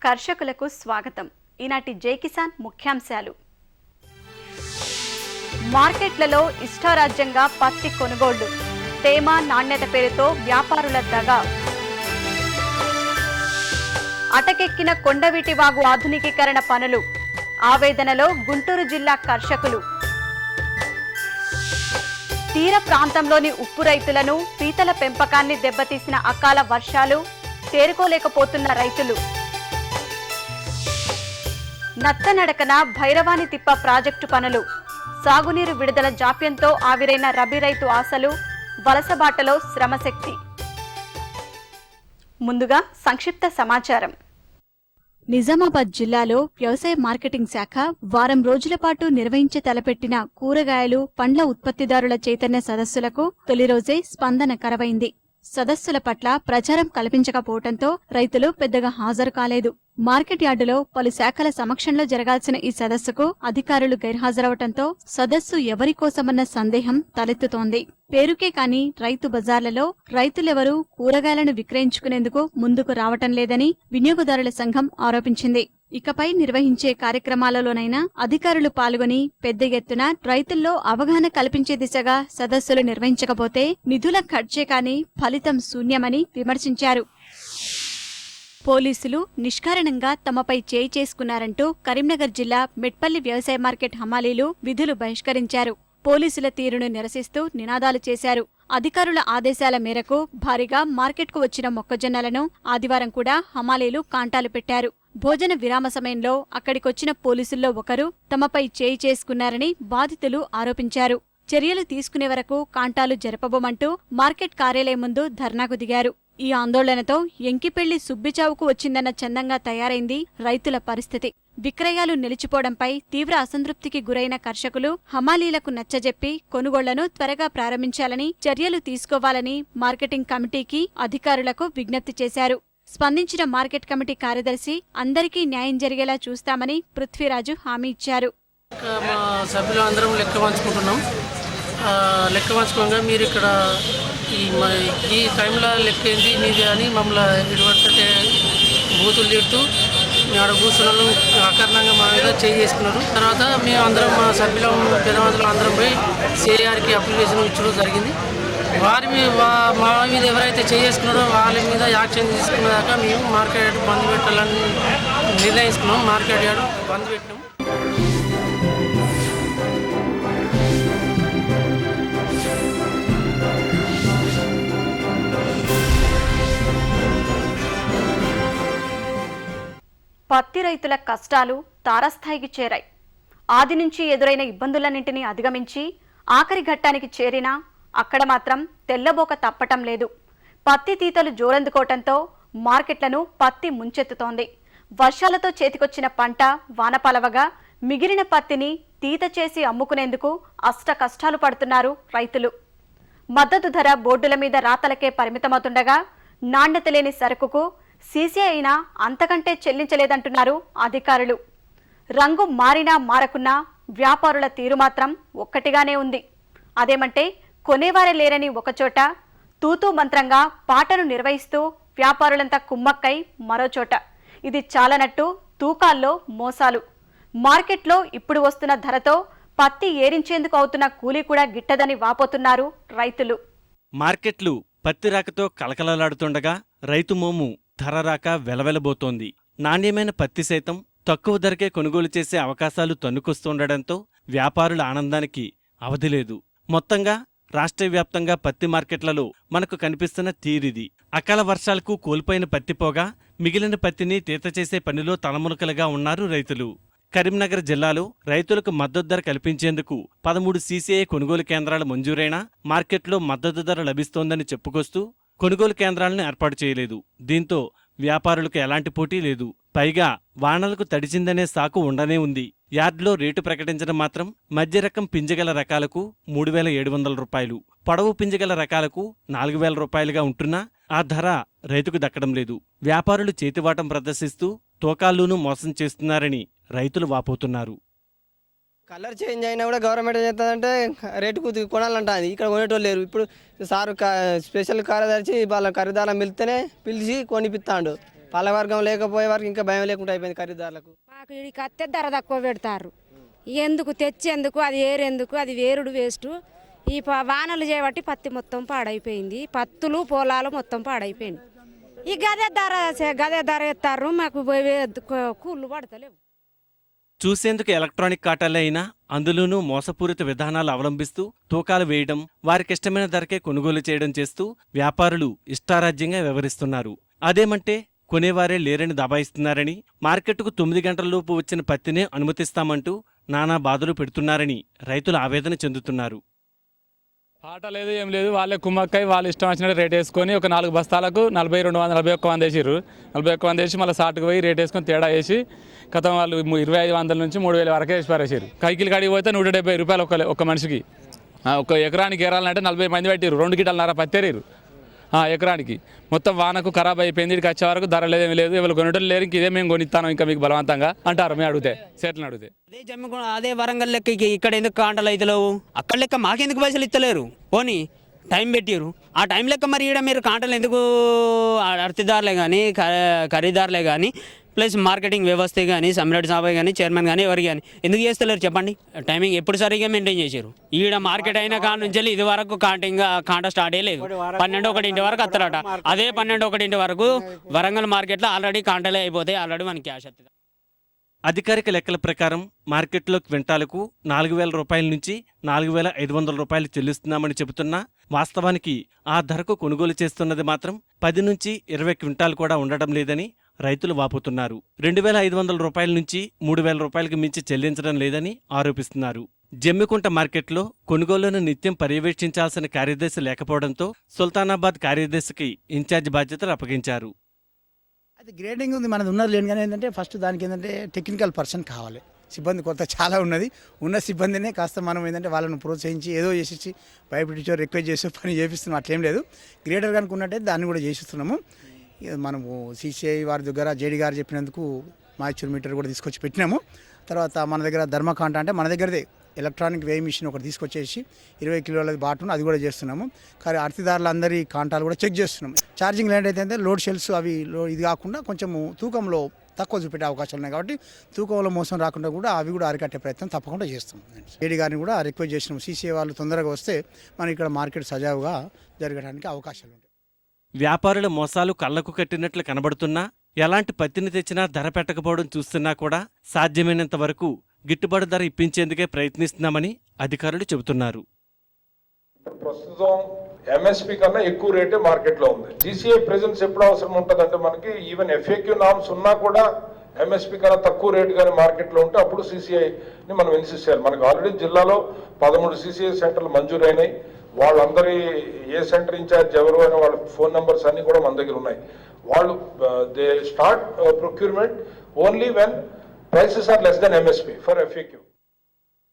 కర్షకులకు స్వాగతం. ఈనాటి జై కిసాన్ ముఖ్యాంశాలు. మార్కెట్లలో ఇష్టారాజ్యంగా పత్తి కొనుగోళ్లు, తేమ నాణ్యత పేరుతో వ్యాపారుల దగా. అటకెక్కిన కొండవీటి వాగు ఆధునికీకరణ పనులు, ఆవేదనలో గుంటూరు జిల్లా కర్షకులు. తీర ప్రాంతంలోని ఉప్పు రైతులను, పీతల పెంపకాన్ని దెబ్బతీసిన అకాల వర్షాలు, తేరుకోలేకపోతున్న రైతులు. నత్తనడకన భైరవాని తిప్ప ప్రాజెక్టు పనులు, సాగునీరు విడుదల జాప్యంతో ఆవిరైన రబీ రైతు ఆశలు, వలసబాటలో శ్రమశక్తి. ముందుగా సంక్షిప్త సమాచారం. నిజామాబాద్ జిల్లాలో వ్యవసాయ మార్కెటింగ్ శాఖ వారం రోజుల పాటు నిర్వహించ తలపెట్టిన కూరగాయలు, పండ్ల ఉత్పత్తిదారుల చైతన్య సదస్సులకు తొలి రోజే స్పందన కరవైంది. సదస్సుల పట్ల ప్రచారం కల్పించకపోవడంతో రైతులు పెద్దగా హాజరు కాలేదు. మార్కెట్ యార్డులో పలు శాఖల సమక్షంలో జరగాల్సిన ఈ సదస్సుకు అధికారులు గైర్హాజరవడంతో సదస్సు ఎవరి కోసమన్న సందేహం తలెత్తుతోంది. పేరుకే కాని రైతు బజార్లలో రైతులెవరూ కూరగాయలను విక్రయించుకునేందుకు ముందుకు రావటం లేదని వినియోగదారుల సంఘం ఆరోపించింది. ఇకపై నిర్వహించే కార్యక్రమాలలోనైనా అధికారులు పాల్గొని పెద్ద ఎత్తున రైతుల్లో అవగాహన కల్పించే దిశగా సదస్సులు నిర్వహించకపోతే నిధుల ఖర్చే కాని ఫలితం శూన్యమని విమర్శించారు. పోలీసులు నిష్కారణంగా తమపై చేయి చేసుకున్నారంటూ కరీంనగర్ జిల్లా మెట్పల్లి వ్యవసాయ మార్కెట్ హమాలీలు విధులు బహిష్కరించారు. పోలీసుల తీరును నిరసిస్తూ నినాదాలు చేశారు. అధికారుల ఆదేశాల మేరకు భారీగా మార్కెట్కు వచ్చిన మొక్కజొన్నలను ఆదివారం కూడా హమాలీలు కాంటాలు పెట్టారు. భోజన విరామ సమయంలో అక్కడికొచ్చిన పోలీసుల్లో ఒకరు తమపై చేయి చేసుకున్నారని బాధితులు ఆరోపించారు. చర్యలు తీసుకునే వరకు కాంటాలు జరపబోమంటూ మార్కెట్ కార్యాలయం ముందు ధర్నాకు దిగారు. ఈ ఆందోళనతో ఎంకిపెళ్లి సుబ్బిచావుకు వచ్చిందన్న చందంగా తయారైంది రైతుల పరిస్థితి. విక్రయాలు నిలిచిపోవడంపై తీవ్ర అసంతృప్తికి గురైన కర్షకులు హమాలీలకు నచ్చజెప్పి కొనుగోళ్లను త్వరగా ప్రారంభించాలని, చర్యలు తీసుకోవాలని మార్కెటింగ్ కమిటీకి, అధికారులకు విజ్ఞప్తి చేశారు. స్పందించిన మార్కెట్ కమిటీ కార్యదర్శి అందరికీ న్యాయం జరిగేలా చూస్తామని పృథ్వీరాజు హామీ ఇచ్చారు. మా సభ్యులు అందరం లెక్క పంచుకోగా మీరు ఇక్కడ ఈ టైంలో లెక్క ఏంటి మీది అని మమ్మల్ని ఇటువంటి బూతులు తిడుతూ మేము ఆడ కూర్చున్నాను అకారణంగా మా మీద చేసుకున్నారు. తర్వాత మేము అందరం మా సభ్యులం పెద్దమందులు అందరం పోయి సిఐఆర్కి అప్లికేషన్ ఇచ్చడం జరిగింది. మా మీద ఎవరైతే చేసుకున్నారో వాళ్ళ మీద యాక్షన్ తీసుకునేదాకా మేము మార్కెట్ బంద్ పెట్టాలని నిర్ణయించుకున్నాం. మార్కెట్ యార్డు బంద్ పెట్టినాం. పత్తి రైతుల కష్టాలు తారస్థాయికి చేరాయి. ఆది నుంచి ఎదురైన ఇబ్బందులన్నింటినీ అధిగమించి ఆఖరి ఘట్టానికి చేరినా అక్కడ మాత్రం తెల్లబోక తప్పటం లేదు. పత్తి తీతలు జోరందుకోవటంతో మార్కెట్లను పత్తి ముంచెత్తుతోంది. వర్షాలతో చేతికొచ్చిన పంట వానపలవగా మిగిలిన పత్తిని తీత చేసి అమ్ముకునేందుకు అష్ట కష్టాలు పడుతున్నారు రైతులు. మద్దతు ధర బోర్డుల మీద రాతలకే పరిమితమవుతుండగా నాణ్యత లేని సరుకుకు సీసీ అయినా అంతకంటే చెల్లించలేదంటున్నారు అధికారులు. రంగు మారినా మారకున్నా వ్యాపారుల తీరు మాత్రం ఒక్కటిగానే ఉంది. అదేమంటే కొనేవారే లేరని ఒకచోట, తూతూ మంత్రంగా పాటను నిర్వహిస్తూ వ్యాపారులంతా కుమ్మక్కై మరోచోట. ఇది చాలనట్టు తూకాల్లో మోసాలు. మార్కెట్లో ఇప్పుడు వస్తున్న ధరతో పత్తి ఏరించేందుకు అవుతున్న కూలీ కూడా గిట్టదని వాపోతున్నారు రైతులు. మార్కెట్లు పత్తి రాకతో కలకలలాడుతుండగా రైతు మోము ధర రాక వెలవెలబోతోంది. నాణ్యమైన పత్తి సైతం తక్కువ ధరకే కొనుగోలు చేసే అవకాశాలు తన్నుకొస్తుండటంతో వ్యాపారుల ఆనందానికి అవధిలేదు. మొత్తంగా రాష్ట్ర వ్యాప్తంగా పత్తి మార్కెట్లలో మనకు కనిపిస్తున్న తీరిది. అకాల వర్షాలకు కోల్పోయిన పత్తి పోగా మిగిలిన పత్తిని తీత చేసే పనిలో తలమునకలుగా ఉన్నారు రైతులు. కరీంనగర్ జిల్లాలో రైతులకు మద్దతు ధర కల్పించేందుకు 13 సీసీఐ కొనుగోలు కేంద్రాలు మంజూరైనా మార్కెట్లో మద్దతు ధర లభిస్తోందని చెప్పుకొస్తూ కొనుగోలు కేంద్రాలను ఏర్పాటు చేయలేదు. దీంతో వ్యాపారులకు ఎలాంటి పోటీ లేదు. పైగా వానలకు తడిచిందనే సాకు ఉండనే ఉంది. యార్డులో రేటు ప్రకటించడం మాత్రం మధ్య రకం పింజగల రకాలకు 3700 రూపాయలు, పొడవు పింజగల రకాలకు 4000 రూపాయలుగా ఉంటున్నా ఆ ధర రైతుకు దక్కడం లేదు. వ్యాపారులు చేతివాటం ప్రదర్శిస్తూ తోకాల్లోనూ మోసం చేస్తున్నారని రైతులు వాపోతున్నారు. కలర్ చేంజ్ అయినా కూడా గవర్నమెంట్ ఏం చేస్తుందంటే రేటుకు కొనాలంటుంది. ఇక్కడ కొనేటోళ్ళు లేరు. ఇప్పుడు సారు స్పెషల్ కార్యదర్శి వాళ్ళ ఖరీదారం పిలిస్తేనే పిలిచి కొనిపిస్తాడు. పాలవర్గం లేకపోయే వరకు ఇంకా భయం లేకుండా అయిపోయింది ఖరీదారులకు. మాకు ఇడికి అత్తే ధర తక్కువ పెడతారు. ఎందుకు తెచ్చేందుకు, అది ఏరెందుకు, అది వేరుడు వేస్ట్. ఈ వానలు చేయబట్టి పత్తి మొత్తం పాడైపోయింది, పత్తులు పొలాలు మొత్తం పాడైపోయింది. ఈ గదే ధర ఎత్తారు, మాకు కూళ్ళు పడతలేవు. చూసేందుకు ఎలక్ట్రానిక్ కాటాలే అయినా అందులోనూ మోసపూరిత విధానాలు అవలంబిస్తూ తూకాలు వేయడం, వారికిష్టమైన ధరకే కొనుగోలు చేయడం చేస్తూ వ్యాపారులు ఇష్టారాజ్యంగా వ్యవహరిస్తున్నారు. అదేమంటే కొనేవారే లేరని దబాయిస్తున్నారని, మార్కెట్కు 9 గంటలలోపు వచ్చిన పత్తినే అనుమతిస్తామంటూ నానా బాధలు పెడుతున్నారని రైతులు ఆవేదన చెందుతున్నారు. పాట లేదు, ఏం లేదు. వాళ్ళే కుమ్మక్కై వాళ్ళు ఇష్టం వచ్చినట్టు రేట్ వేసుకొని ఒక 4 బస్తాలకు 40-241 వేసిర్రు. 41 వేసి మళ్ళీ సాటుకు పోయి రేట్ వేసుకొని తేడా వేసి గతం వాళ్ళు 2500 నుంచి 3000 వరకే వేసి పారేసారు. కైకిలు కాడికి పోతే 170 రూపాయలు ఒక మనిషికి. ఒక ఎకరానికి ఏరాలంటే 40 మంది పెట్టిరు, 2 గిటాలన్నర పత్తేరు ఎకరానికి. మొత్తం వానకు ఖరాబ్ అయిపోయింది. ఇక్కడికి వచ్చే వరకు ధర లేదేమీ లేదు, ఎవరు కొనటం లేరు. ఇంక ఇదే మేము కొనిస్తాను ఇంకా మీకు బలవంతంగా అంటారు మేము అడిగితే, సేట్లను అడిగితే. అదే వరంగల్ లెక్క ఇక్కడ ఎందుకు కాంటలు అవుతలేవు, అక్కడ లెక్క మాకెందుకు పైసలు ఇస్తలేరు, పోనీ టైం పెట్టిరు. ఆ టైం లెక్క మరి ఇక్కడ మీరు కాంటలు ఎందుకు అర్తిదారులే కానీ ఖరీదారులే కానీ ప్లస్ మార్కెటింగ్ వ్యవస్థ కానీ సమ్రాట్ సాబాయ్ కానీ చైర్మన్ కానీ ఎవరు కానీ ఎందుకు చేస్తలేరు చెప్పండి. టైమింగ్ ఎప్పుడు సరిగ్గా మెయింటైన్ చేశారు. ఈడ మార్కెట్ అయిన కాడ నుంచి ఇది వరకు కాంట స్టార్ట్ అయ్యలేదు. 12-1 వరకు వస్తారట. అదే 12-1 వరకు వరంగల్ మార్కెట్లో ఆల్రెడీ కాంటలే అయిపోతాయి. ఆల్రెడీ మనకి క్యాష్ వస్తుంది. అధికారిక లెక్కల ప్రకారం మార్కెట్లో క్వింటాలకు 4,000 రూపాయల నుంచి 4,500 రూపాయలు చెల్లిస్తున్నామని చెబుతున్నా వాస్తవానికి ఆ ధరకు కొనుగోలు చేస్తున్నది మాత్రం 10 నుంచి 20 క్వింటాలు కూడా ఉండడం లేదని రైతులు వాపోతున్నారు. 2,500 రూపాయల నుంచి 3,000 రూపాయలకు మించి చెల్లించడం లేదని ఆరోపిస్తున్నారు. జమ్మికుంట మార్కెట్లో కొనుగోలును నిత్యం పర్యవేక్షించాల్సిన కార్యదర్శి లేకపోవడంతో సుల్తానాబాద్ కార్యదర్శికి ఇన్ఛార్జ్ బాధ్యతలు అప్పగించారు. అది గ్రేడింగ్ ఉంది, మనది ఉన్నది లేని. కానీ ఏంటంటే ఫస్ట్ దానికి ఏంటంటే టెక్నికల్ పర్సన్ కావాలి. సిబ్బంది కొత్త చాలా ఉన్నది. ఉన్న సిబ్బందినే కాస్త మనం ఏంటంటే వాళ్ళను ప్రోత్సహించి ఏదో చేసి భయపెట్టించో రిక్వెస్ట్ చేసో పని చేపిస్తున్నాం. అట్లేం లేదు. గ్రేడర్ కనుక ఉన్నట్టే దాన్ని కూడా చేసిస్తున్నాము. మనము సిసిఐ వారి దగ్గర జేడీ గారు చెప్పినందుకు మాయిశ్చర్ మీటర్ కూడా తీసుకొచ్చి పెట్టినాము. తర్వాత మన దగ్గర ధర్మకాంట అంటే మన దగ్గరదే ఎలక్ట్రానిక్ వేయింగ్ మిషన్ ఒకటి తీసుకొచ్చేసి 20 కిలోల బాటును అది కూడా చేస్తున్నాము. కానీ అర్తిదారులందరి కాంటాలు కూడా చెక్ చేస్తున్నాము. ఛార్జింగ్ ల్యాండ్ అయితే లోడ్ షెల్స్ అవి ఇది కాకుండా కొంచెము తూకంలో తక్కువ చూపెట్టే అవకాశాలు ఉన్నాయి. కాబట్టి తూకంలో మోసం రాకుండా కూడా అవి కూడా అరికట్టే ప్రయత్నం తప్పకుండా చేస్తాం. జేడీ గారిని కూడా రిక్వెస్ట్ చేసినాము. సిసిఐ వాళ్ళు తొందరగా వస్తే మన ఇక్కడ మార్కెట్ సజావుగా జరగడానికి అవకాశాలు ఉంటాయి. వ్యాపారుల మోసాలు కళ్లకు కట్టినట్లు కనబడుతున్నా ఎలాంటి పత్తిని తెచ్చినా ధర పెట్టకపోవడం చూస్తున్నా కూడా సాధ్యమైనంత వరకు గిట్టుబాటు ధర ఇప్పించేందుకే ప్రయత్నిస్తున్నామని అధికారులు చెబుతున్నారు. ప్రస్తుతం ఎంఎస్పీ కన్నా ఎక్కువ రేటే మార్కెట్లో ఉంది. జీసీఐ ప్రెజెన్స్ ఎప్పుడు అవసరం ఉంటుందంటే మనకి ఈవెన్ ఎఫ్ఏక్యూ నామ్స్ ఉన్నా కూడా ఎంఎస్పీ కన్నా తక్కువ రేటు కానీ మార్కెట్లో ఉంటే అప్పుడు సిసిఐని మనం ఇన్సిస్ట్ చేయాలి. మనకు ఆల్రెడీ జిల్లాలో 13 సిసిఐ సెంటర్లు మంజూరైనాయి. వాళ్ళందరి ఏ సెంటర్ ఇన్ఛార్జ్ ఎవరు అని వాళ్ళ ఫోన్ నెంబర్స్ అన్ని కూడా మన దగ్గర ఉన్నాయి. వాళ్ళు they start procurement only when prices are less than MSP for FAQ.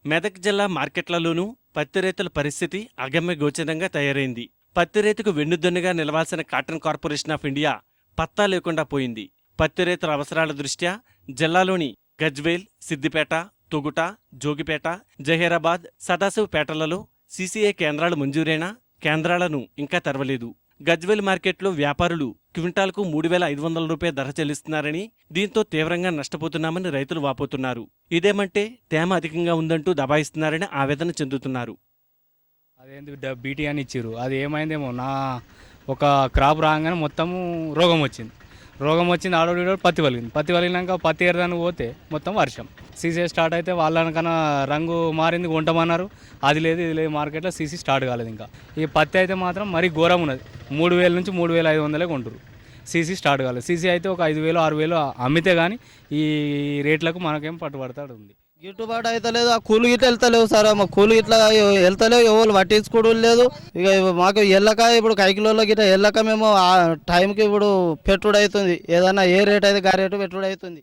Medak జిల్లా మార్కెట్లలోనూ పత్తి రైతుల పరిస్థితి అగమ్య గోచరంగా తయారైంది. పత్తి రైతుకు వెన్నుదన్నుగా నిలవాల్సిన కాటన్ కార్పొరేషన్ ఆఫ్ ఇండియా పత్తా లేకుండా పోయింది. పత్తి రైతుల అవసరాల దృష్ట్యా జిల్లాలోని గజ్వేల్, సిద్దిపేట, తొగుట, జోగిపేట, జహీరాబాద్, సదాశివపేటలలో సిసిఐ కేంద్రాలు మంజూరైనా కేంద్రాలను ఇంకా తెరవలేదు. గజ్వేల్ మార్కెట్లో వ్యాపారులు క్వింటాల్కు 3,500 రూపాయల ధర చెల్లిస్తున్నారని, దీంతో తీవ్రంగా నష్టపోతున్నామని రైతులు వాపోతున్నారు. ఇదేమంటే తేమ అధికంగా ఉందంటూ దబాయిస్తున్నారని ఆవేదన చెందుతున్నారు. అదేంటి బీటీ అని ఇచ్చారు, అది ఏమైందేమో ఒక క్రాప్ రాగానే మొత్తము రోగం వచ్చింది. ఆడోడు పత్తి వలిగినాక పత్తి ఏరడానికి పోతే మొత్తం వర్షం. సీసీ స్టార్ట్ అయితే వాళ్ళకన్నా రంగు మారింది, కొంటమన్నారు. అది లేదు ఇది లేదు, మార్కెట్లో సీసీ స్టార్ట్ కాలేదు. ఇంకా ఈ పత్తి అయితే మాత్రం మరీ ఘోరం ఉన్నది. 3,000 నుంచి 3,500 కొంటారు. సీసీ స్టార్ట్ కాలేదు. సీసీ అయితే ఒక 5,000-6,000 అమ్మితే కానీ ఈ రేట్లకు మనకేం పట్టుబడతాడు ఉంది. గిట్టుబాటు అయితే లేదు. ఆ కూలి గిట్ల వెళ్తలేవు సార్. మా కూలి గిట్ల వెళ్తలేవు, ఎవరు పట్టించుకోవడం లేదు. ఇక మాకు ఎల్లక ఇప్పుడు కైకిలోలో గిట్ల ఎల్లక మేము ఆ టైంకి ఇప్పుడు పెట్టుడు అవుతుంది. ఏదన్నా ఏ రేట్ అయితే గా రేటు పెట్టుడు అవుతుంది.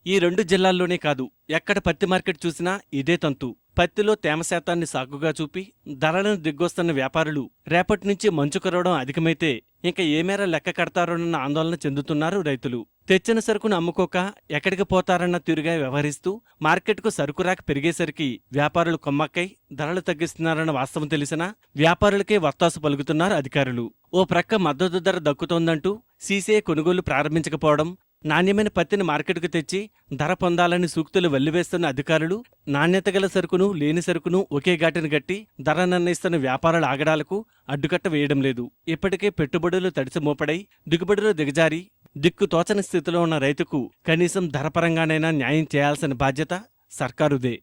ఈ 2 జిల్లాల్లోనే కాదు, ఎక్కడ పత్తి మార్కెట్ చూసినా ఇదే తంతు. పత్తిలో తేమ శాతాన్ని సాకుగా చూపి ధరలను దిగ్గొస్తున్న వ్యాపారులు రేపటి నుంచి మంచు కురవడం అధికమైతే ఇంకా ఏ మేర లెక్క కడతారోనన్న ఆందోళన చెందుతున్నారు రైతులు. తెచ్చిన సరుకును అమ్ముకోక ఎక్కడికి పోతారన్న తీరుగా వ్యవహరిస్తూ మార్కెట్కు సరుకు రాక పెరిగేసరికి వ్యాపారులు కొమ్మక్కై ధరలు తగ్గిస్తున్నారన్న వాస్తవం తెలిసినా వ్యాపారులకే వత్తాసు పలుకుతున్నారు అధికారులు. ఓ ప్రక్క మద్దతు ధర దక్కుతోందంటూ సీసీఐ కొనుగోలు ప్రారంభించకపోవడం, నాణ్యమైన పత్తిని మార్కెట్కు తెచ్చి ధర పొందాలని సూక్తులు వెల్లివేస్తున్న అధికారులు నాణ్యత గల సరుకును, లేని సరుకును ఒకే ఘాటిని గట్టి ధర నిర్ణయిస్తున్న వ్యాపారుల ఆగడాలకు అడ్డుకట్ట వేయడం లేదు. ఇప్పటికే పెట్టుబడులు తడిసి మోపడై దిగుబడులు దిగజారి దిక్కు తోచని స్థితిలో ఉన్న రైతుకు కనీసం ధరపరంగానైనా న్యాయం చేయాల్సిన బాధ్యత సర్కారుదే.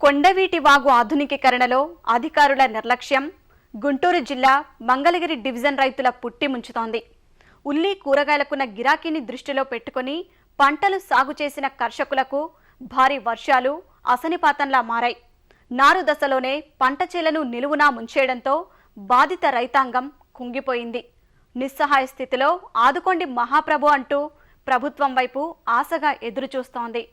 కొండవీటి వాగు ఆధునికీకరణలో అధికారుల నిర్లక్ష్యం గుంటూరు జిల్లా మంగళగిరి డివిజన్ రైతుల పుట్టి ముంచుతోంది. ఉల్లి కూరగాయలకున్న గిరాకీని దృష్టిలో పెట్టుకుని పంటలు సాగు చేసిన కర్షకులకు భారీ వర్షాలు అసనిపాతంలా మారాయి. నారు దశలోనే పంట చేలను నిలువునా ముంచేయడంతో బాధిత రైతాంగం కుంగిపోయింది. నిస్సహాయ స్థితిలో ఆదుకోండి మహాప్రభు అంటూ ప్రభుత్వం వైపు ఆశగా ఎదురుచూస్తోంది.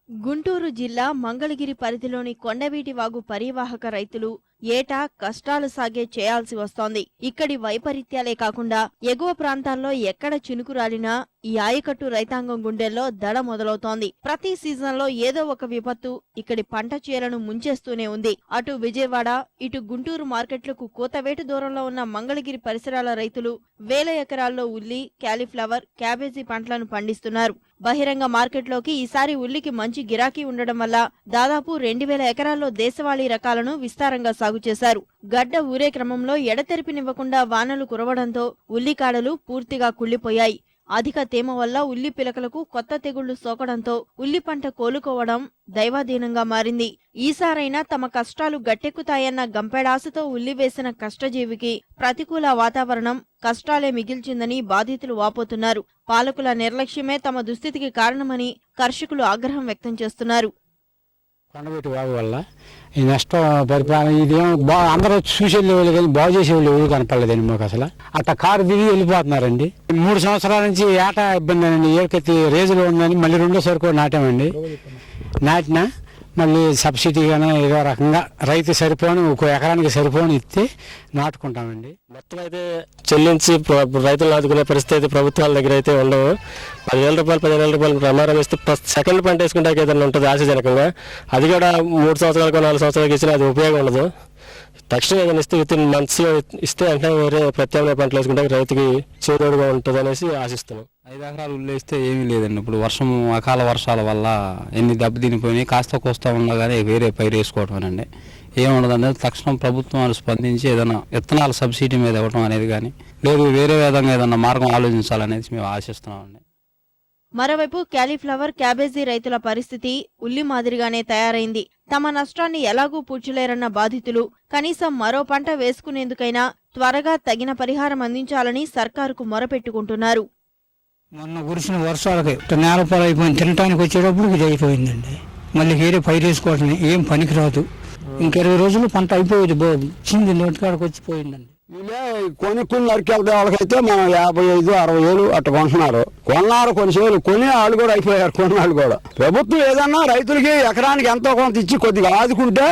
గుంటూరు జిల్లా మంగళగిరి పరిధిలోని కొండవీటి వాగు పరివాహక రైతులు ఏటా కష్టాలు సాగే చేయాల్సి వస్తోంది. ఇక్కడి వైపరీత్యాలే కాకుండా ఎగువ ప్రాంతాల్లో ఎక్కడ చినుకు రాలినా ఈ ఆయకట్టు రైతాంగం గుండెల్లో దడ మొదలవుతోంది. ప్రతి సీజన్లో ఏదో ఒక విపత్తు ఇక్కడి పంట చేలను ముంచేస్తూనే ఉంది. అటు విజయవాడ, ఇటు గుంటూరు మార్కెట్లకు కూతవేటు దూరంలో ఉన్న మంగళగిరి పరిసరాల రైతులు వేల ఎకరాల్లో ఉల్లి, క్యాలీఫ్లవర్, క్యాబేజీ పంటలను పండిస్తున్నారు. బహిరంగ మార్కెట్లోకి ఈసారి ఉల్లికి మంచి గిరాకీ ఉండడం వల్ల దాదాపు 2000 ఎకరాల్లో దేశవాళీ రకాలను విస్తారంగా సాగు చేశారు. గడ్డ ఊరే క్రమంలో ఎడతెరిపినివ్వకుండా వానలు కురవడంతో ఉల్లికాడలు పూర్తిగా కుళ్లిపోయాయి. అధిక తేమ వల్ల ఉల్లి పిలకలకు కొత్త తెగుళ్లు సోకడంతో ఉల్లి పంట కోలుకోవడం దైవాధీనంగా మారింది. ఈసారైనా తమ కష్టాలు గట్టెక్కుతాయన్న గంపెడాసతో ఉల్లి వేసిన కష్టజీవికి ప్రతికూల వాతావరణం కష్టాలే మిగిల్చిందని బాధితులు వాపోతున్నారు. పాలకుల నిర్లక్ష్యమే తమ దుస్థితికి కారణమని కర్షకులు ఆగ్రహం వ్యక్తం చేస్తున్నారు. కొండవీటి వాగు వల్ల ఈ నష్టం పరిపాలన ఇదేం అందరూ చూసేవాళ్ళు కానీ బాగు చేసేవాళ్ళు ఎవరు కనపడలేదండి మాకు. అసలు అట్లా కారు దిగి వెళ్ళిపోతున్నారండి. 3 సంవత్సరాల నుంచి ఏటా ఇబ్బంది అండి. ఏకతి రేజులో ఉందని మళ్ళీ 2వ సరుకు నాటామండి. నాటినా మళ్ళీ సబ్సిడీగానే ఏదో రకంగా రైతు సరిపోని 1 ఎకరానికి సరిపోని ఇస్తే నాటుకుంటామండి. మొత్తం అయితే చెల్లించి రైతులను ఆదుకునే పరిస్థితి ప్రభుత్వాల దగ్గర అయితే ఉండవు. 10,000 రూపాయలు 15,000 రూపాయలు ప్రమాణం ఇస్తే సెకండ్ పంట వేసుకుంటే ఏదైనా ఉంటుంది ఆశాజనకంగా. అది కూడా 3 సంవత్సరాలకు 4 సంవత్సరాలకు ఇచ్చినా అది ఉపయోగం ఉండదు. తక్షణం ఏదైనా ఇస్తే విత్ ఇన్ మంత్స్ ఇస్తే అంటే వేరే ప్రత్యామ్నాయ పంటలు వేసుకుంటే రైతుకి చేదోడుగా ఉంటుంది అనేసి ఆశిస్తున్నాం. 5 ఎకరాలు ఉల్లేస్తే ఏమీ లేదండి. ఇప్పుడు అకాల వర్షాల వల్ల ఎన్ని దెబ్బతినిపోయినాయి. కాస్త కోస్తా ఉండగానే వేరే పైరు వేసుకోవటమేనండి. ఏముండదండి, తక్షణం ప్రభుత్వం స్పందించి ఏదైనా విత్తనాల సబ్సిడీ మీద ఇవ్వటం అనేది కానీ లేదు వేరే విధంగా ఏదన్నా మార్గం ఆలోచించాలనేది మేము ఆశిస్తున్నామండి. మరోవైపు క్యాలీఫ్లవర్, క్యాబేజీ రైతుల పరిస్థితి ఉల్లి మాదిరిగానే తయారైంది. తమ నష్టాన్ని ఎలాగూ పూడ్చలేరన్న బాధితులు కనీసం మరో పంట వేసుకునేందుకైనా త్వరగా తగిన పరిహారం అందించాలని సర్కారుకు మొరపెట్టుకుంటున్నారు. మొన్న కురిసిన వర్షాలకి నేల పొలైపోయింది. తినటానికి వచ్చేటప్పుడు ఇది అయిపోయిందండి. మళ్ళీ వేరే పైరు వేసుకోవటం ఏం పనికిరాదు. ఇంక 20 రోజులు పంట అయిపోయేది. చింది నోటికాడకు వచ్చిపోయిందండి. ఇలా కొనుక్కుని నరికెళ్తే వాళ్ళకైతే మనం 55-60 వేలు అట్లా కొన్నారు కొన్ని సేవలు కొని వాళ్ళు కూడా అయిపోయారు. కొన్నాళ్ళు కూడా ప్రభుత్వం ఏదన్నా రైతులకి ఎకరానికి ఎంతో కొంత ఇచ్చి కొద్దిగా ఆదుకుంటే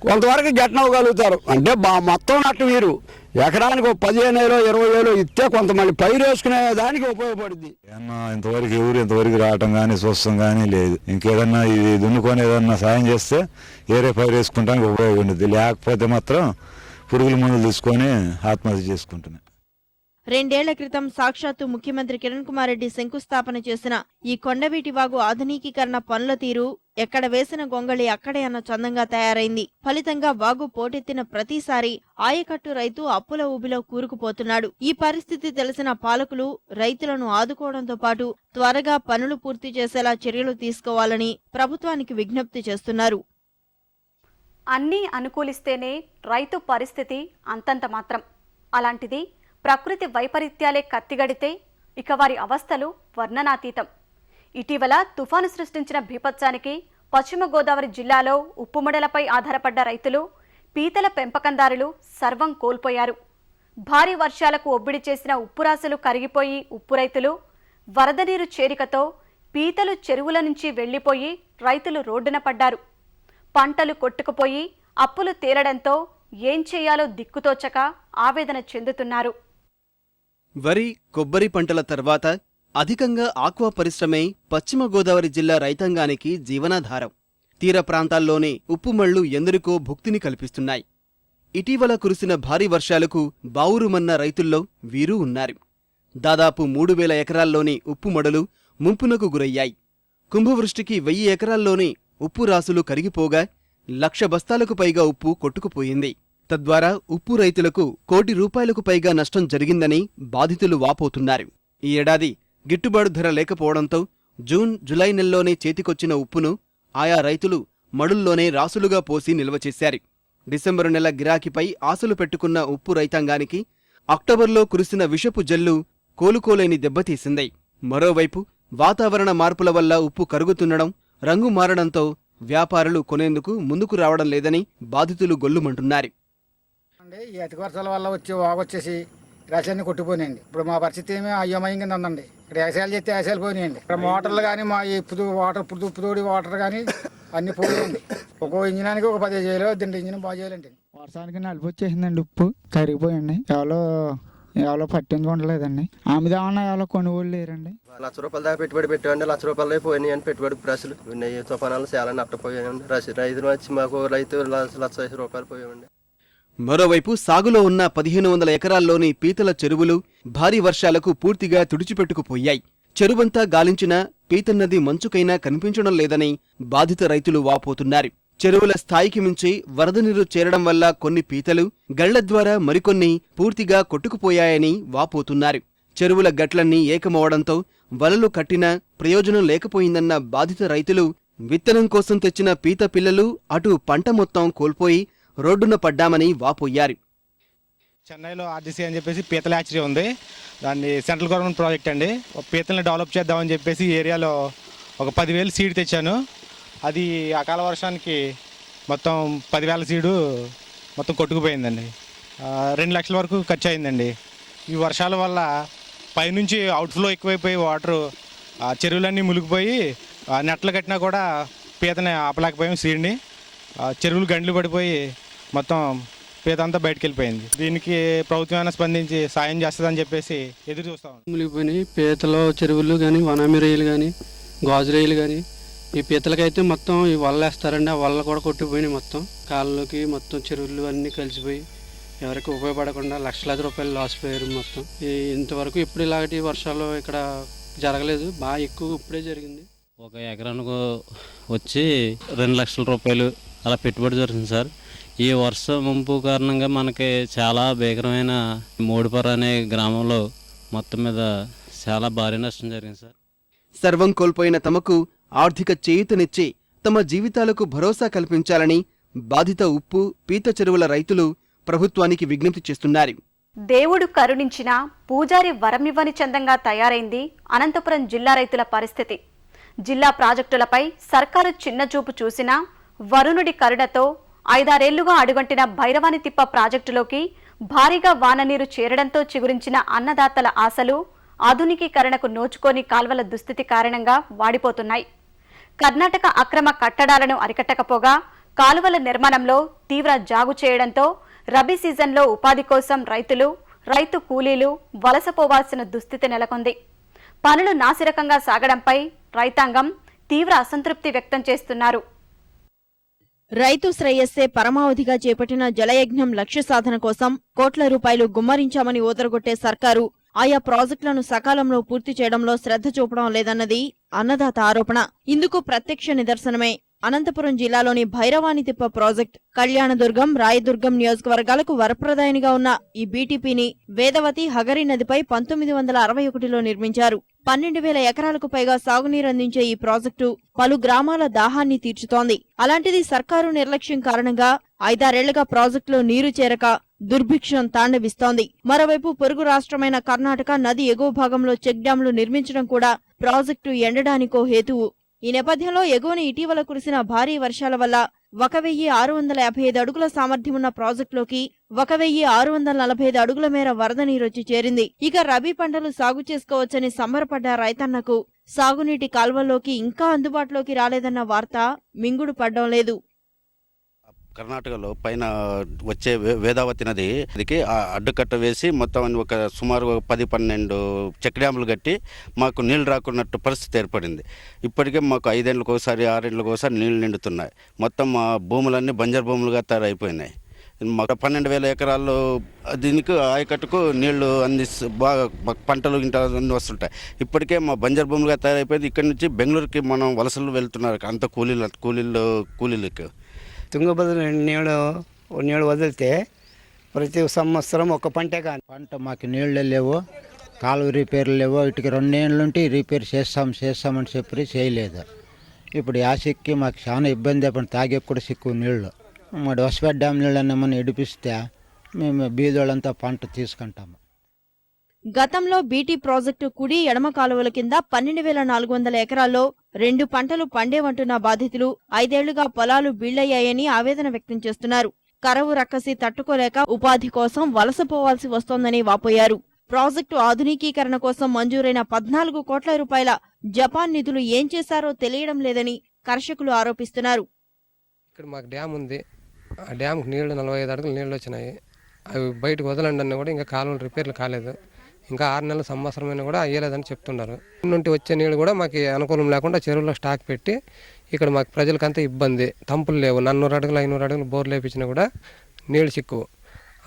కొంతవరకు గెట్టనవ్వగలుగుతారు. అంటే మొత్తం నట్టు వీరు ఎకరానికి 15,000-20,000 ఇస్తే కొంత మళ్ళీ పైరు వేసుకునే దానికి ఉపయోగపడుద్ది. ఇంతవరకు రావటం కానీ చూస్తాం కానీ లేదు. ఇంకేదన్నా ఇది దున్నుకొని ఏదన్నా సాయం చేస్తే వేరే పైరు వేసుకుంటానికి ఉపయోగం ఉండదు. లేకపోతే మాత్రం పురుగుల మందులు తీసుకొని ఆత్మహత్య చేసుకుంటున్నాయి. 2 ఏళ్ల క్రితం సాక్షాత్తు ముఖ్యమంత్రి కిరణ్ కుమార్ రెడ్డి శంకుస్థాపన చేసిన ఈ కొండవీటి వాగు ఆధునికీకరణ పనుల తీరు ఎక్కడ వేసిన గొంగళి అక్కడే అన్న చందంగా తయారైంది. ఫలితంగా వాగు పోటెత్తిన ప్రతిసారి ఆయకట్టు రైతు అప్పుల ఊబిలో కూరుకుపోతున్నాడు. ఈ పరిస్థితి తెలిసిన పాలకులు రైతులను ఆదుకోవడంతో పాటు త్వరగా పనులు పూర్తి చేసేలా చర్యలు తీసుకోవాలని ప్రభుత్వానికి విజ్ఞప్తి చేస్తున్నారు. అన్నీ అనుకూలిస్తేనే రైతు పరిస్థితి అంతంత మాత్రం. అలాంటిది ప్రకృతి వైపరీత్యాలే కత్తిగడితే ఇక వారి అవస్థలు వర్ణనాతీతం. ఇటీవల తుఫాను సృష్టించిన బీభత్సానికి పశ్చిమ గోదావరి జిల్లాలో ఉప్పుమడలపై ఆధారపడ్డ రైతులు, పీతల పెంపకందారులు సర్వం కోల్పోయారు. భారీ వర్షాలకు ఒబ్బిడి చేసిన ఉప్పురాశులు కరిగిపోయి ఉప్పు రైతులు, వరద నీరు చేరికతో పీతలు చెరువుల నుంచి వెళ్లిపోయి రైతులు రోడ్డున పడ్డారు. పంటలు కొట్టుకుపోయి అప్పులు తేలడంతో ఏం చేయాలో దిక్కుతోచక ఆవేదన చెందుతున్నారు. వరి, కొబ్బరి పంటల తర్వాత అధికంగా ఆక్వా పరిశ్రమే పశ్చిమ గోదావరి జిల్లా రైతాంగానికి జీవనాధారం. తీర ప్రాంతాల్లోనే ఉప్పుమళ్లు ఎందరికో భుక్తిని కల్పిస్తున్నాయి. ఇటీవల కురిసిన భారీ వర్షాలకు బావురుమన్న రైతుల్లో వీరూ ఉన్నారు. దాదాపు 3,000 ఎకరాల్లోని ఉప్పు మడులు ముంపునకు గురయ్యాయి. కుంభవృష్టికి 1000 ఎకరాల్లోని ఉప్పు రాసులు కరిగిపోగా 1,00,000 బస్తాలకు పైగా ఉప్పు కొట్టుకుపోయింది. తద్వారా ఉప్పు రైతులకు ₹1 కోటి పైగా నష్టం జరిగిందని బాధితులు వాపోతున్నారు. ఈ ఏడాది గిట్టుబాటు ధర లేకపోవడంతో జూన్, జులై నెలలోనే చేతికొచ్చిన ఉప్పును ఆయా రైతులు మడుల్లోనే రాసులుగా పోసి నిల్వ చేశారు. డిసెంబరు నెల గిరాకీపై ఆశలు పెట్టుకున్న ఉప్పు రైతాంగానికి అక్టోబర్లో కురిసిన విషపు జల్లు కోలుకోలేని దెబ్బతీసింది. మరోవైపు వాతావరణ మార్పుల వల్ల ఉప్పు కరుగుతుండడం, రంగు మారడంతో వ్యాపారులు కొనేందుకు ముందుకు రావడం లేదని బాధితులు గొల్లుమంటున్నారు. ఈ అతి వర్షాల వల్ల వాగొచ్చేసి రాశాన్ని కొట్టిపోయినాయండి. ఇప్పుడు మా పరిస్థితి ఏమీ అయోమయం కింద ఉందండి. ఇక్కడ వ్యవసాయాలు చేస్తే వ్యవసాయాలు పోయినాయండి. ఇక్కడ మోటార్లు కానీ మా ఈ పుదుడి వాటర్ కానీ అన్ని పోయాయండి. ఒక్కో ఇంజినానికి ఒక 15,000 వద్దండి. ఇంజిన్ బాగా చేయాలండి. వర్షానికి నలుపు వచ్చేసిందండి. ఉప్పు కరిగిపోయండి. ఎవరో పట్టించుకోవట్లేదండి. ఆమెదేమన్నా ఎవరో కొనుగోలు లేరండి. ₹1,00,000 దాకా పెట్టుబడి పెట్టామండి. ₹1,00,000 పోయినాయండి. పెట్టుబడి ప్రజలు తుఫానాలు చాలా నష్టపోయాయండి. రైతులు వచ్చి మాకు ₹1,50,000 పోయామండి. మరోవైపు సాగులో ఉన్న 1,500 ఎకరాల్లోని పీతల చెరువులు భారీ వర్షాలకు పూర్తిగా తుడిచిపెట్టుకుపోయాయి. చెరువంతా గాలించినా పీతన్నది మంచుకైనా కనిపించడం లేదని బాధిత రైతులు వాపోతున్నారు. చెరువుల స్థాయికి మించి వరద నీరు చేరడం వల్ల కొన్ని పీతలు, గళ్ల ద్వారా మరికొన్ని పూర్తిగా కొట్టుకుపోయాయని వాపోతున్నారు. చెరువుల గట్లన్నీ ఏకమవడంతో వలలు కట్టినా ప్రయోజనం లేకపోయిందన్న బాధిత రైతులు విత్తనం కోసం తెచ్చిన పీత పిల్లలు అటు పంట మొత్తం కోల్పోయి రోడ్డున పడ్డామని వాపోయారు. చెన్నైలో ఆర్జీసీ అని చెప్పేసి పీతల హ్యాచరీ ఉంది. దాన్ని సెంట్రల్ గవర్నమెంట్ ప్రాజెక్ట్ అండి. పీతల్ని డెవలప్ చేద్దామని చెప్పేసి ఈ ఏరియాలో ఒక 10,000 సీడ్ తెచ్చాను. అది అకాల వర్షానికి మొత్తం 10,000 సీడు మొత్తం కొట్టుకుపోయిందండి. 2 లక్షల వరకు ఖర్చు అయిందండి. ఈ వర్షాల వల్ల పైనుంచి అవుట్ఫ్లో ఎక్కువైపోయి వాటరు చెరువులన్నీ మునిగిపోయి నెట్లు కట్టినా కూడా పీతని ఆపలేకపోయాం. సీడ్ని చెరువులు గండ్లు పడిపోయి మొత్తం పీత అంతా బయటకు వెళ్ళిపోయింది. దీనికి ప్రభుత్వమైనా స్పందించి సాయం చేస్తుందని చెప్పేసి ఎదురు చూస్తాం. మునిగిపోయినాయి పీతలో చెరువులు కానీ, వనామి రొయ్యలు కానీ, గాజు రొయ్యలు కానీ. ఈ పీతలకైతే మొత్తం ఈ వల్ల వేస్తారండి. ఆ వల్ల కూడా కొట్టిపోయినాయి. మొత్తం కాళ్ళలోకి మొత్తం చెరువులు అన్నీ కలిసిపోయి ఎవరికి ఉపయోగపడకుండా ₹1,00,000 లాస్ పోయారు మొత్తం. ఇంతవరకు ఇప్పుడు ఇలాంటి వర్షాలు ఇక్కడ జరగలేదు. బాగా ఎక్కువ ఇప్పుడే జరిగింది. ఒక ఎకరానికి వచ్చి ₹2,00,000 అలా పెట్టుబడి జరిగింది సార్. ఈ వర్ష ముంపు కారణంగా మనకి చాలా భీకరమైన మోడిపర అనే గ్రామంలో మొత్తం మీద చాలా భారీ నష్టం జరిగింది సార్. సర్వం కోల్పోయిన తమకు ఆర్థిక చేయూతనిచ్చి తమ జీవితాలకు భరోసా కల్పించాలని బాధిత ఉప్పు, పీత చెరువుల రైతులు ప్రభుత్వానికి విజ్ఞప్తి చేస్తున్నారు. దేవుడు కరుణించిన పూజారి వరమివ్వని చందంగా తయారైంది అనంతపురం జిల్లా రైతుల పరిస్థితి. జిల్లా ప్రాజెక్టులపై సర్కారు చిన్నచూపు చూసినా వరుణుడి కరుణతో 5-6 ఏళ్లుగా అడుగంటిన భైరవానితిప్ప ప్రాజెక్టులోకి భారీగా వాననీరు చేరడంతో చిగురించిన అన్నదాతల ఆశలు ఆధునికీకరణకు నోచుకోని కాల్వల దుస్థితి కారణంగా వాడిపోతున్నాయి. కర్ణాటక అక్రమ కట్టడాలను అరికట్టకపోగా కాలువల నిర్మాణంలో తీవ్ర జాగు చేయడంతో రబీ సీజన్లో ఉపాధి కోసం రైతు కూలీలు వలసపోవాల్సిన దుస్థితి నెలకొంది. పనులు నాసిరకంగా సాగడంపై రైతాంగం తీవ్ర అసంతృప్తి వ్యక్తం చేస్తున్నారు. రైతు శ్రేయస్సే పరమావధిగా చేపట్టిన జలయజ్ఞం లక్ష్య సాధన కోసం కోట్ల రూపాయలు గుమ్మరించామని ఊదరగొట్టే సర్కారు ఆయా ప్రాజెక్టులను సకాలంలో పూర్తి చేయడంలో శ్రద్ధ చూపడం లేదన్నది అన్నదాత ఆరోపణ. ఇందుకు ప్రత్యక్ష నిదర్శనమే అనంతపురం జిల్లాలోని భైరవానితిప్ప ప్రాజెక్ట్. కళ్యాణదుర్గం, రాయదుర్గం నియోజకవర్గాలకు వరప్రదాయనిగా ఉన్న ఈ బీటీపీని వేదవతి, హగరి నదిపై 1961లో నిర్మించారు. 12,000 ఎకరాలకు పైగా సాగునీరు అందించే ఈ ప్రాజెక్టు పలు గ్రామాల దాహాన్ని తీర్చుతోంది. అలాంటిది సర్కారు నిర్లక్ష్యం కారణంగా 5-6 ఏళ్లుగా ప్రాజెక్టులో నీరు చేరక దుర్భిక్షం తాండవిస్తోంది. మరోవైపు పొరుగు రాష్ట్రమైన కర్ణాటక నది ఎగువ భాగంలో చెక్ డ్యాంలు నిర్మించడం కూడా ప్రాజెక్టు ఎండడానికో హేతువు. ఈ నేపథ్యంలో ఎగువన ఇటీవల కురిసిన భారీ వర్షాల వల్ల 1,655 అడుగుల సామర్థ్యమున్న ప్రాజెక్టులోకి 1,645 అడుగుల మేర వరద నీరొచ్చి చేరింది. ఇక రబీ పంటలు సాగు చేసుకోవచ్చని సంబరపడ్డ రైతన్నకు సాగునీటి కాల్వల్లోకి ఇంకా అందుబాటులోకి రాలేదన్న వార్త మింగుడు పడ్డం లేదు. కర్ణాటకలో పైన వచ్చే వేదావతి నదికి అడ్డుకట్ట వేసి మొత్తం ఒక సుమారు 10-12 చెక్ డ్యాములు కట్టి మాకు నీళ్లు రాకున్నట్టు పరిస్థితి ఏర్పడింది. ఇప్పటికే మాకు 5 ఏళ్ళకి ఒకసారి 6 ఏళ్ళకి ఒకసారి నీళ్లు నిండుతున్నాయి. మొత్తం మా భూములన్నీ బంజరు భూములుగా తయారైపోయినాయి. మాకు 12,000 ఎకరాల్లో దీనికి ఆయకట్టుకు నీళ్లు బాగా పంటలు గింట అన్నీ వస్తుంటాయి. ఇప్పటికే మా బంజర్ భూములుగా తయారైపోయింది. ఇక్కడి నుంచి బెంగళూరుకి మనం వలసలు వెళ్తున్నారు అంత కూలీలకు. తుంగభద్ర నీళ్ళు వదిలితే ప్రతి సంవత్సరం ఒక పంటే కానీ పంట మాకు నీళ్ళు లేవు, కాలువ రిపేర్లు లేవు. ఇటుకి 2 ఏళ్ళ నుండి రిపేర్ చేస్తామని చెప్పి చేయలేదు. ఇప్పుడు యాసిక్కి మాకు చాలా ఇబ్బంది అయిపోయింది. తాగే కూడా సిక్కు నీళ్ళు. మరి వసపేట డ్యామ్ నీళ్ళు అన్నమని ఇడిపిస్తే మేము బీదోళ్ళంతా పంట తీసుకుంటాము. గతంలో బీటీ ప్రాజెక్టు కుడి ఎడమ కాలువల కింద 12,400 ఎకరాల్లో 2 పంటలు పండేవంటున్న బాధితులు 5 ఏళ్లుగా పొలాలు బీళ్లయ్యాయని ఆవేదన వ్యక్తం చేస్తున్నారు. కరవు రక్కసి తట్టుకోలేక ఉపాధి కోసం వలసపోవాల్సి వస్తోందని వాపోయారు. ప్రాజెక్టు ఆధునికీకరణ కోసం మంజూరైన 14 కోట్ల రూపాయల జపాన్ నిధులు ఏం చేశారో తెలియడం లేదని కర్షకులు ఆరోపిస్తున్నారు. ఇక్కడ మాకు డ్యామ్ ఉంది. ఆ డ్యామ్కి నీళ్లు 45 అడుగులు నీళ్ళు వచ్చినాయి. అవి బయటకు వదలండి అన్న కూడా ఇంకా కాలువలు రిపేర్లు కాలేదు. ఇంకా 6 నెలల సంవత్సరమైనా కూడా అయ్యలేదని చెప్తున్నారు. నుండి వచ్చే నీళ్ళు కూడా మాకు అనుకూలం లేకుండా చెరువులో స్టాక్ పెట్టి ఇక్కడ మాకు ప్రజలకంతా ఇబ్బంది. తంపులు లేవు. 400 అడుగులు 500 అడుగులు బోర్లు వేపించినా కూడా నీళ్ళు చిక్కువు.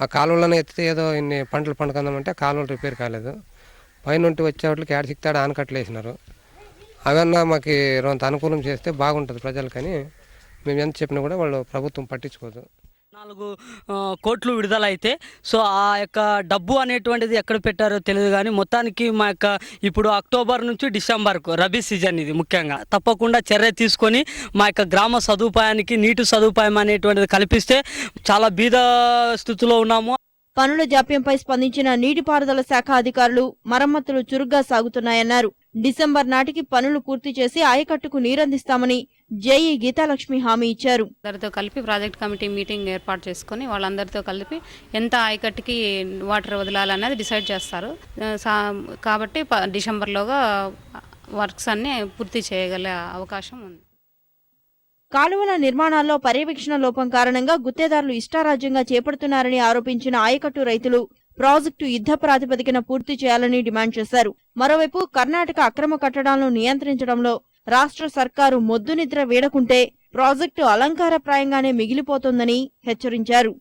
ఆ కాలువలను ఎత్తితే ఏదో ఇన్ని పంటలు పండుకుందామంటే కాలువలు రిపేర్ కాలేదు. పైనుండి వచ్చేవాటికి ఏడ చిక్తాడు ఆనకట్లు వేసినారు. అవన్నా మాకు కొంత అనుకూలం చేస్తే బాగుంటుంది ప్రజలకని మేము ఎంత చెప్పినా కూడా వాళ్ళు ప్రభుత్వం పట్టించుకోదు. 4 కోట్లు విడుదల అయితే సో ఆ యొక్క డబ్బు అనేటువంటిది ఎక్కడ పెట్టారో తెలియదు. కానీ మొత్తానికి మా యొక్క ఇప్పుడు అక్టోబర్ నుంచి డిసెంబర్కు రబీ సీజన్ ఇది ముఖ్యంగా తప్పకుండా చర్య తీసుకొని మా యొక్క గ్రామ సదుపాయానికి నీటి సదుపాయం అనేటువంటిది కల్పిస్తే చాలా బీద స్థితిలో ఉన్నాము. పనుల జాప్యంపై స్పందించిన నీటిపారుదల శాఖ అధికారులు మరమ్మతులు చురుగ్గా సాగుతున్నాయన్నారు. డిసెంబర్ నాటికి పనులు పూర్తి చేసి ఆయకట్టుకు నీరందిస్తామని జేఈ గీతాలక్ష్మి హామీ ఇచ్చారు. అందరితో కలిపి ప్రాజెక్ట్ కమిటీ మీటింగ్ ఏర్పాటు చేసుకుని వాళ్ళందరితో కలిపి ఎంత ఆయకట్టుకి వాటర్ వదలాలన్నది డిసైడ్ చేస్తారు. కాబట్టి డిసెంబర్లోగా వర్క్స్ అన్నీ పూర్తి చేయగల అవకాశం ఉంది. కాలువల నిర్మాణాల్లో పర్యవేక్షణ లోపం కారణంగా గుత్తేదారులు ఇష్టారాజ్యంగా చేపడుతున్నారని ఆరోపించిన ఆయకట్టు రైతులు ప్రాజెక్టు యుద్ధ ప్రాతిపదికన పూర్తి చేయాలని డిమాండ్ చేశారు. మరోవైపు కర్ణాటక అక్రమ కట్టడాలను నియంత్రించడంలో రాష్ట్ర సర్కారు మొద్దునిద్ర వీడకుంటే ప్రాజెక్టు అలంకారప్రాయంగానే మిగిలిపోతోందని హెచ్చరించారు.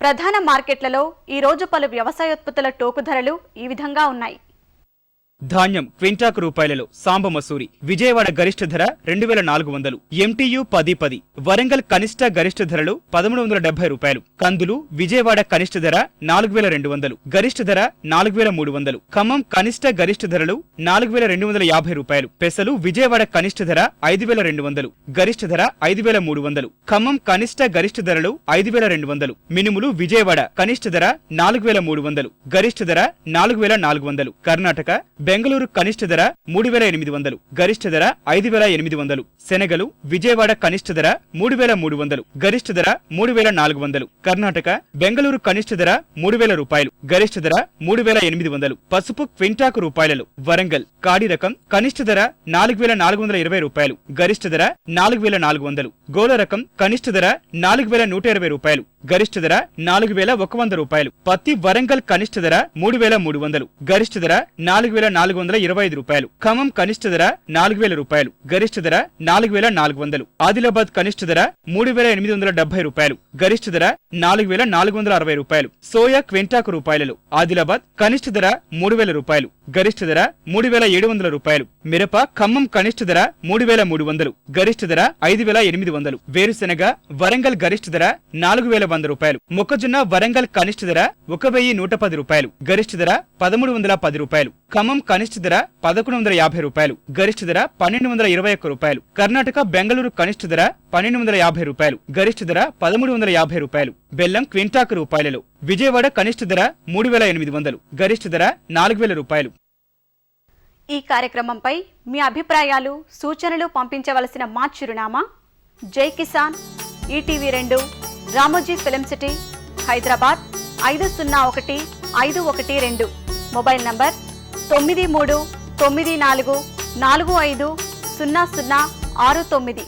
ప్రధాన మార్కెట్లలో ఈ రోజు పలు వ్యవసాయోత్పత్తుల టోకు ధరలు ఈ విధంగా ఉన్నాయి. ధాన్యం క్వింటాకు రూపాయలలో సాంబ మసూరి విజయవాడ గరిష్ట ధర 2,400, ఎంటీయు 10-10, వరంగల్ కనిష్ట గరిష్ట ధరలు 1,370 రూపాయలు, కందులు విజయవాడ కనిష్ట ధర 4,200, గరిష్ట ధర 4,300, ఖమ్మం కనిష్ట గరిష్ట ధరలు 4,250 రూపాయలు, పెసలు విజయవాడ కనిష్ట ధర 5,200, గరిష్ట ధర 5,300, ఖమ్మం కనిష్ట గరిష్ట ధరలు 5,200, మినుములు విజయవాడ కనిష్ట ధర 4,300, గరిష్ట ధర 4,400, కర్ణాటక బెంగళూరు కనిష్ట ధర 3,800, గరిష్ట ధర 5,800, శనగలు విజయవాడ కనిష్ట ధర 3,300, గరిష్ట ధర 3,400, కర్ణాటక బెంగళూరు కనిష్ట ధర 3,000 రూపాయలు, గరిష్ట ధర 3,800, పసుపు క్వింటాకు రూపాయలలో వరంగల్ కాడి రకం కనిష్ట ధర 4,420 రూపాయలు, గరిష్ట ధర 4,400, గోల రకం కనిష్ట ధర 4,120 రూపాయలు, గరిష్ట ధర 4,100 రూపాయలు, పత్తి వరంగల్ కనిష్ట ధర 3,300, గరిష్ట ధర 4,425 రూపాయలు, ఖమ్మం కనిష్ట ధర 4,000 రూపాయలు, గరిష్ట ధర 4,400, ఆదిలాబాద్ కనిష్ట ధర 3,870 రూపాయలు, గరిష్ట ధర 4,460 రూపాయలు, సోయా క్వింటాకు రూపాయలలో ఆదిలాబాద్ కనిష్ట ధర 3,000 రూపాయలు, గరిష్ట ధర 3,700 రూపాయలు, మిరప ఖమ్మం కనిష్ట ధర 3,300, గరిష్ట ధర 5,800, వేరుశెనగ వరంగల్ గరిష్ట ధర 4,100 రూపాయలు, మొక్కజొన్న వరంగల్ కనిష్ట ధర 1,110 రూపాయలు, గరిష్ట ధర 1,310 రూపాయలు, ఖమ్మం కనిష్ట ధర 1,150 రూపాయలు, గరిష్ట ధర 1,221 రూపాయలు, కర్ణాటక బెంగళూరు కనిష్ట ధర 1,250 రూపాయలు, గరిష్ట ధర 1,350 రూపాయలు, బెల్లం క్వింటాకు రూపాయలలో విజయవాడ కనిష్ట ధర 3,800, గరిష్ట ధర 4,000 రూపాయలు. ఈ కార్యక్రమంపై మీ అభిప్రాయాలు సూచనలు పంపించవలసిన మా చిరునామా Jai Kisan ETV two Ramoji film city Hyderabad 501-512, mobile number 9394450069.